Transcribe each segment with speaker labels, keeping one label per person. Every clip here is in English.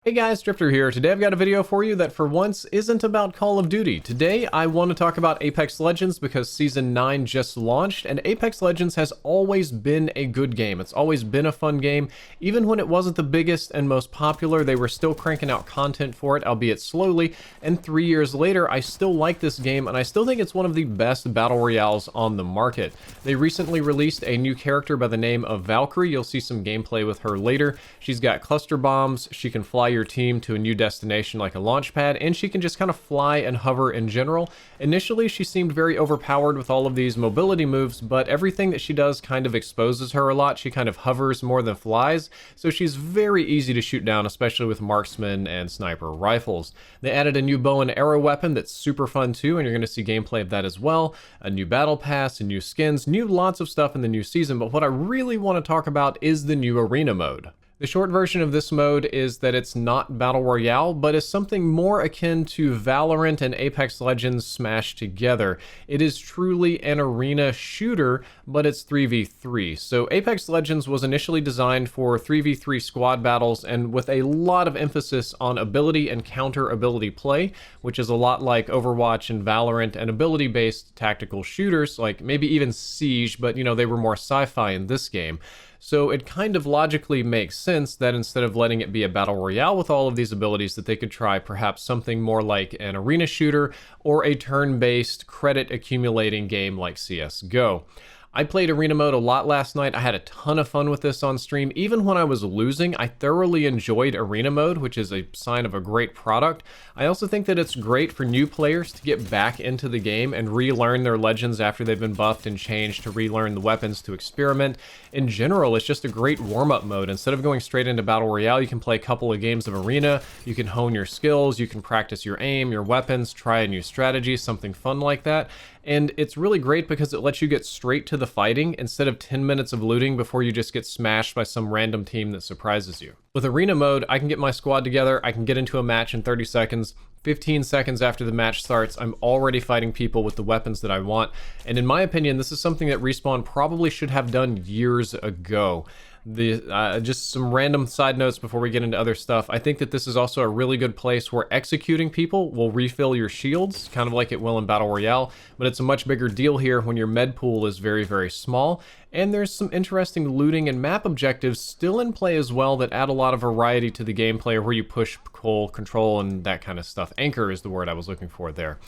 Speaker 1: Hey guys, Drifter here. Today I've got a video for you that for once isn't about Call of Duty. Today I want to talk about Apex Legends because Season 9 just launched, and Apex Legends has always been a good game. It's always been a fun game. Even when it wasn't the biggest and most popular, they were still cranking out content for it, albeit slowly, and 3 years later I still like this game, and I still think it's one of the best battle royales on the market. They recently released a new character by the name of Valkyrie. You'll see some gameplay with her later. She's got cluster bombs, she can fly your team to a new destination like a launch pad, and she can just kind of fly and hover in general. Initially, she seemed very overpowered with all of these mobility moves, but everything that she does kind of exposes her a lot. She kind of hovers more than flies, so she's very easy to shoot down, especially with marksman and sniper rifles. They added a new bow and arrow weapon that's super fun too, and you're going to see gameplay of that as well. A new battle pass, and new skins, lots of stuff in the new season, but what I really want to talk about is the new arena mode. The short version of this mode is that it's not Battle Royale, but is something more akin to Valorant and Apex Legends smashed together. It is truly an arena shooter, but it's 3v3. So Apex Legends was initially designed for 3v3 squad battles and with a lot of emphasis on ability and counter ability play, which is a lot like Overwatch and Valorant and ability-based tactical shooters, like maybe even Siege, but they were more sci-fi in this game. So it kind of logically makes sense that instead of letting it be a battle royale with all of these abilities, that they could try perhaps something more like an arena shooter or a turn-based credit accumulating game like CSGO. I played arena mode a lot last night. I had a ton of fun with this on stream. Even when I was losing, I thoroughly enjoyed arena mode, which is a sign of a great product. I also think that it's great for new players to get back into the game and relearn their legends after they've been buffed and changed, to relearn the weapons, to experiment. In general, it's just a great warm-up mode. Instead of going straight into Battle Royale, you can play a couple of games of arena, you can hone your skills, you can practice your aim, your weapons, try a new strategy, something fun like that. And it's really great because it lets you get straight to the fighting instead of 10 minutes of looting before you just get smashed by some random team that surprises you. With arena mode, I can get my squad together, I can get into a match in 30 seconds, 15 seconds after the match starts, I'm already fighting people with the weapons that I want, and in my opinion, this is something that Respawn probably should have done years ago. Just some random side notes before we get into other stuff. I think that this is also a really good place where executing people will refill your shields, kind of like it will in Battle Royale, but it's a much bigger deal here when your med pool is very, very small. And there's some interesting looting and map objectives still in play as well that add a lot of variety to the gameplay, where you push, pull, control, and that kind of stuff. Anchor is the word I was looking for there.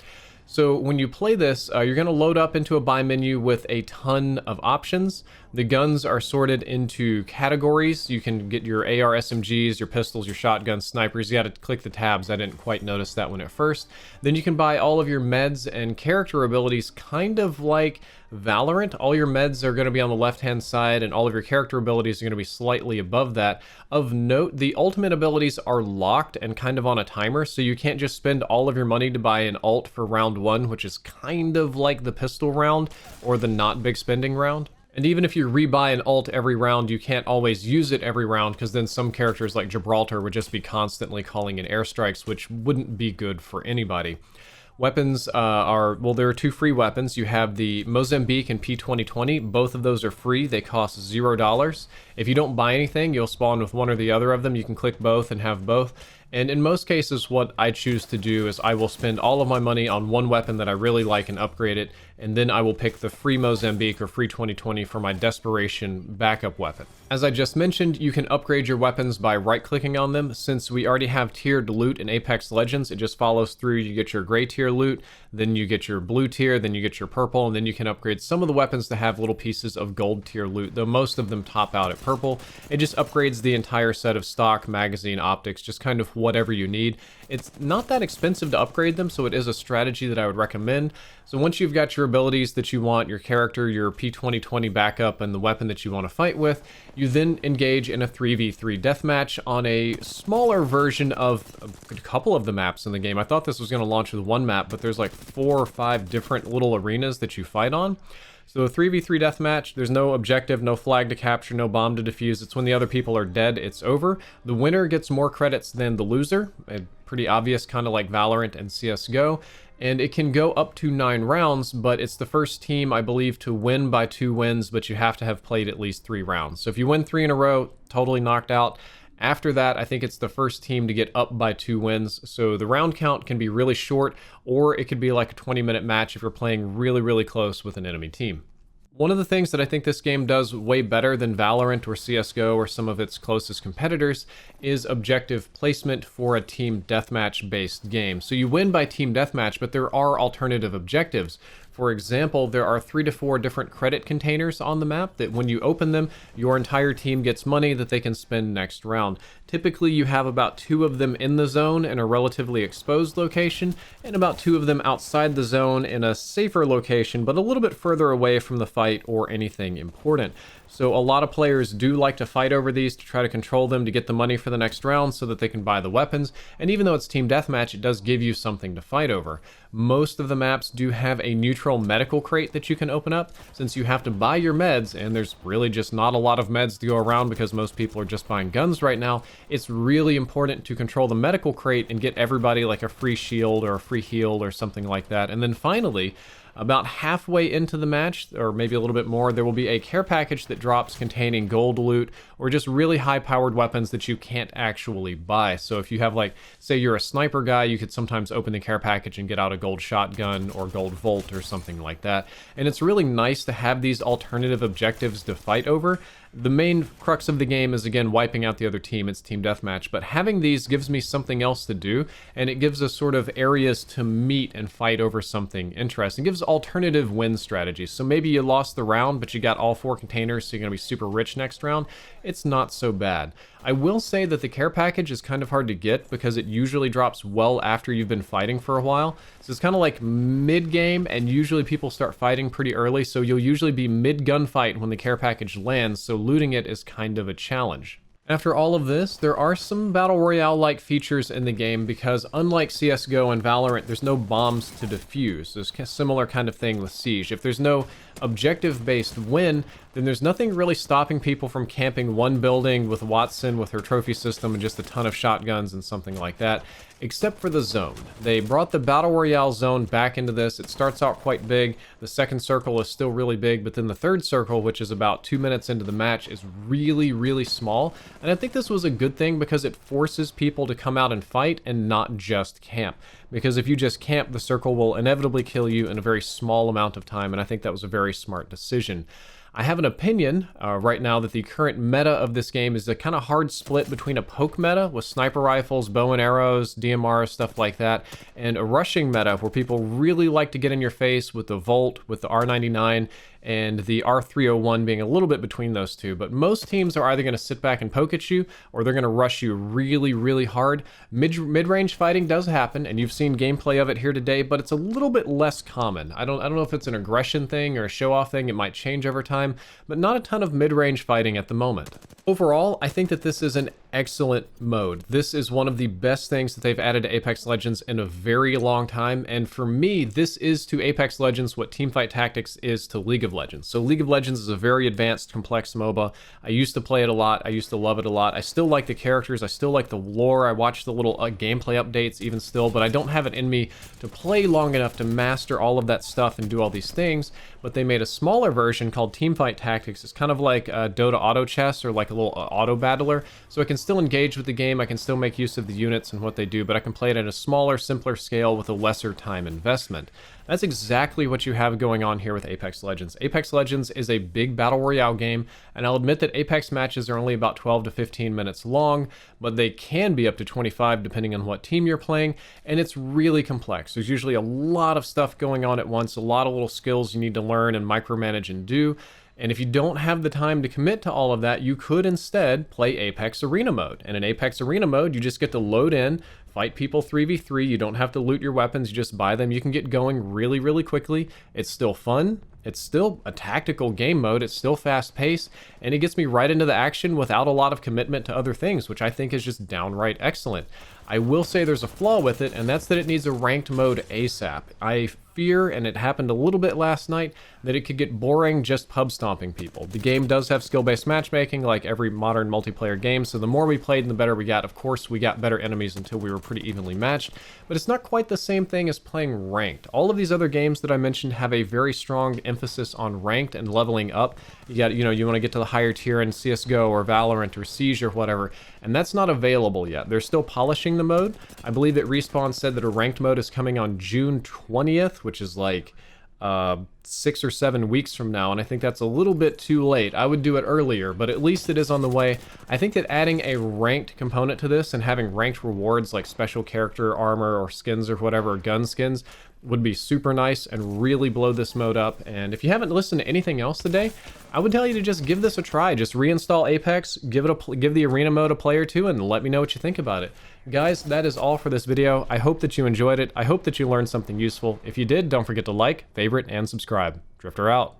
Speaker 1: So when you play this, you're going to load up into a buy menu with a ton of options. The guns are sorted into categories. You can get your AR SMGs, your pistols, your shotguns, snipers. You got to click the tabs. I didn't quite notice that one at first. Then you can buy all of your meds and character abilities, kind of like Valorant. All your meds are going to be on the left-hand side, and all of your character abilities are going to be slightly above that. Of note, the ultimate abilities are locked and kind of on a timer, so you can't just spend all of your money to buy an ult for round 1, which is kind of like the pistol round or the not big spending round. And even if you rebuy an ult every round, you can't always use it every round, because then some characters like Gibraltar would just be constantly calling in airstrikes, which wouldn't be good for anybody. Weapons there are two free weapons. You have the Mozambique and P2020. Both of those are free. They cost $0. If you don't buy anything, you'll spawn with one or the other of them. You can click both and have both. And in most cases, what I choose to do is I will spend all of my money on one weapon that I really like and upgrade it, and then I will pick the free Mozambique or free 2020 for my desperation backup weapon. As I just mentioned, you can upgrade your weapons by right-clicking on them. Since we already have tiered loot in Apex Legends, it just follows through. You get your gray tier loot, then you get your blue tier, then you get your purple, and then you can upgrade some of the weapons to have little pieces of gold tier loot, though most of them top out at purple. It just upgrades the entire set of stock, magazine, optics, just kind of whatever you need. It's not that expensive to upgrade them, so it is a strategy that I would recommend. So once you've got your abilities that you want, your character, your P2020 backup, and the weapon that you want to fight with, you then engage in a 3v3 deathmatch on a smaller version of a couple of the maps in the game. I thought this was going to launch with one map, but there's like 4 or 5 different little arenas that you fight on. So a 3v3 deathmatch, there's no objective, no flag to capture, no bomb to defuse. It's when the other people are dead, it's over. The winner gets more credits than the loser. Pretty obvious, kind of like Valorant and CSGO. And it can go up to 9 rounds, but it's the first team, I believe, to win by 2 wins, but you have to have played at least 3 rounds. So if you win 3 in a row, totally knocked out. After that, I think it's the first team to get up by 2 wins, so the round count can be really short, or it could be like a 20-minute match if you're playing really, really close with an enemy team. One of the things that I think this game does way better than Valorant or CSGO or some of its closest competitors is objective placement for a team deathmatch based game. So you win by team deathmatch, but there are alternative objectives. For example, there are 3 to 4 different credit containers on the map that when you open them, your entire team gets money that they can spend next round. Typically, you have about 2 of them in the zone in a relatively exposed location, and about 2 of them outside the zone in a safer location, but a little bit further away from the fight or anything important. So a lot of players do like to fight over these to try to control them to get the money for the next round so that they can buy the weapons. And even though it's team deathmatch, it does give you something to fight over. Most of the maps do have a neutral medical crate that you can open up, since you have to buy your meds, and there's really just not a lot of meds to go around because most people are just buying guns right now. It's really important to control the medical crate and get everybody like a free shield or a free heal or something like that. And then finally, about halfway into the match, or maybe a little bit more, there will be a care package that drops containing gold loot or just really high-powered weapons that you can't actually buy. So if you have, like, say you're a sniper guy, you could sometimes open the care package and get out a gold shotgun or gold Volt or something like that. And it's really nice to have these alternative objectives to fight over. The main crux of the game is, again, wiping out the other team. It's team deathmatch, but having these gives me something else to do, and it gives us sort of areas to meet and fight over something interesting. It gives alternative win strategies. So maybe you lost the round, but you got all 4 containers, so you're going to be super rich next round. It's not so bad. I will say that the care package is kind of hard to get because it usually drops well after you've been fighting for a while. So it's kind of like mid-game, and usually people start fighting pretty early, so you'll usually be mid-gunfight when the care package lands, so looting it is kind of a challenge. After all of this, there are some Battle Royale-like features in the game because unlike CSGO and Valorant, there's no bombs to defuse. There's a similar kind of thing with Siege. If there's no objective-based win, then there's nothing really stopping people from camping one building with Watson with her trophy system and just a ton of shotguns and something like that, except for the zone. They brought the Battle Royale zone back into this. It starts out quite big. The second circle is still really big, but then the third circle, which is about 2 minutes into the match, is really, really small. And I think this was a good thing because it forces people to come out and fight and not just camp. Because if you just camp, the circle will inevitably kill you in a very small amount of time, and I think that was a very smart decision. I have an opinion right now that the current meta of this game is a kind of hard split between a poke meta with sniper rifles, bow and arrows, DMR, stuff like that, and a rushing meta where people really like to get in your face with the Volt, with the R99, and the R301 being a little bit between those two. But most teams are either going to sit back and poke at you, or they're going to rush you really, really hard. Mid-range fighting does happen, and you've seen gameplay of it here today, but it's a little bit less common. I don't know if it's an aggression thing or a show-off thing. It might change over time, but not a ton of mid-range fighting at the moment. Overall, I think that this is an excellent mode. This is one of the best things that they've added to Apex Legends in a very long time, and for me, this is to Apex Legends what Teamfight Tactics is to League of Legends. So League of Legends is a very advanced, complex MOBA. I used to play it a lot. I used to love it a lot. I still like the characters. I still like the lore. I watch the little gameplay updates even still, but I don't have it in me to play long enough to master all of that stuff and do all these things. But they made a smaller version called Teamfight Tactics. It's kind of like Dota Auto Chess, or like a little auto battler. So I can still engage with the game. I can still make use of the units and what they do, but I can play it at a smaller, simpler scale with a lesser time investment. That's exactly what you have going on here with Apex Legends. Apex Legends is a big Battle Royale game, and I'll admit that Apex matches are only about 12 to 15 minutes long, but they can be up to 25 depending on what team you're playing, and it's really complex. There's usually a lot of stuff going on at once, a lot of little skills you need to learn and micromanage and do. And if you don't have the time to commit to all of that, you could instead play Apex Arena mode. And in Apex Arena mode, you just get to load in, fight people 3v3. You don't have to loot your weapons, you just buy them. You can get going really, really quickly. It's still fun. It's still a tactical game mode. It's still fast-paced, and it gets me right into the action without a lot of commitment to other things, which I think is just downright excellent. I will say there's a flaw with it, and that's that it needs a ranked mode ASAP. I fear, and it happened a little bit last night, that it could get boring just pub stomping people. The game does have skill-based matchmaking like every modern multiplayer game, so the more we played and the better we got. Of course, we got better enemies until we were pretty evenly matched, but it's not quite the same thing as playing ranked. All of these other games that I mentioned have a very strong emphasis on ranked and leveling up. You want to get to the higher tier in CSGO or Valorant or Siege or whatever, and that's not available yet. They're still polishing the mode. I believe that Respawn said that a ranked mode is coming on June 20th, which is like 6 or 7 weeks from now, and I think that's a little bit too late. I would do it earlier, but at least it is on the way. I think that adding a ranked component to this and having ranked rewards like special character armor or skins or whatever, gun skins, would be super nice and really blow this mode up. And if you haven't listened to anything else today, I would tell you to just give this a try. Just reinstall Apex, give the arena mode a play or two, and let me know what you think about it. Guys, that is all for this video. I hope that you enjoyed it. I hope that you learned something useful. If you did, don't forget to like, favorite, and subscribe. Drifter out.